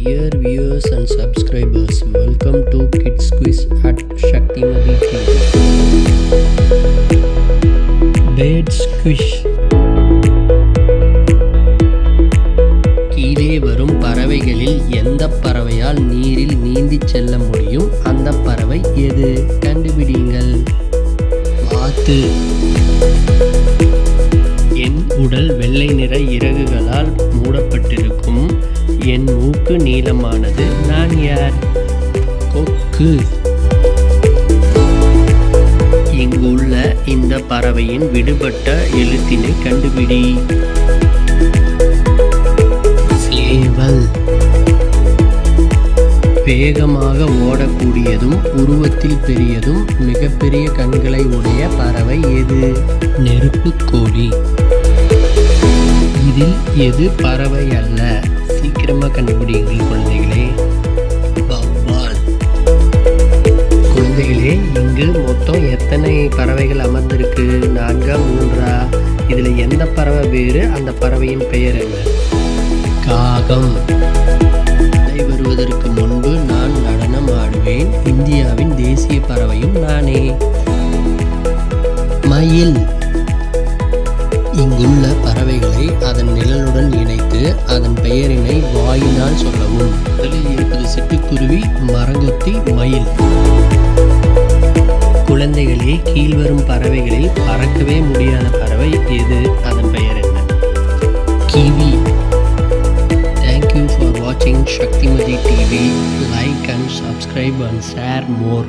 Dear viewers and subscribers, welcome to Kids Quiz at Shaktimati TV. Birds Quiz. கீழே வரும் பறவைகளில் எந்த பறவையால் நீரில் நீந்திச் செல்ல முடியும்? அந்த பறவை எது? கண்டுபிடிங்கள். வாத்து. என் உடல் வெள்ளை நிற இறகுகளால் மூடப்பட்டிருக்கும். என் மூக்கு நீளமானது. நான் யார்? கொக்கு. இங்குள்ள இந்த பறவையின் விடுபட்ட எழுத்தினை கண்டுபிடி. சேவல். வேகமாக ஓடக்கூடியதும் உருவத்தில் பெரியதும் மிகப்பெரிய கண்களை உடைய பறவை எது? நெருப்புக்கோழி. இதில் எது பறவை அல்ல? சீக்கிரமாக கண்டுபிடிங்கள் குழந்தைகளே. வௌவால். குழந்தைகளே, இங்கு மொத்தம் எத்தனை பறவைகள் அமர்ந்திருக்கு? 4 3? இதில் எந்த பறவை வேறு? அந்த பறவையின் பெயர் என்ன? காகம். வருவதற்கு முன்பு நான் நடனம் ஆடுவேன். இந்தியாவின் தேசிய பறவையும் நானே. மயில். இங்குள்ள பறவைகளை அதன் நிழலுடன் இணைத்து அதன் பெயரினை வாயினால் சொல்லவும். முதலில் இருப்பது சிட்டுக்குருவி, மரங்கொத்தி, மயில். குழந்தைகளே, கீழ்வரும் பறவைகளில் பறக்கவே முடியாத பறவை எது? அதன் பெயர் என்ன? Kiwi. Thank you for watching Shaktimati TV. Like and subscribe and share more.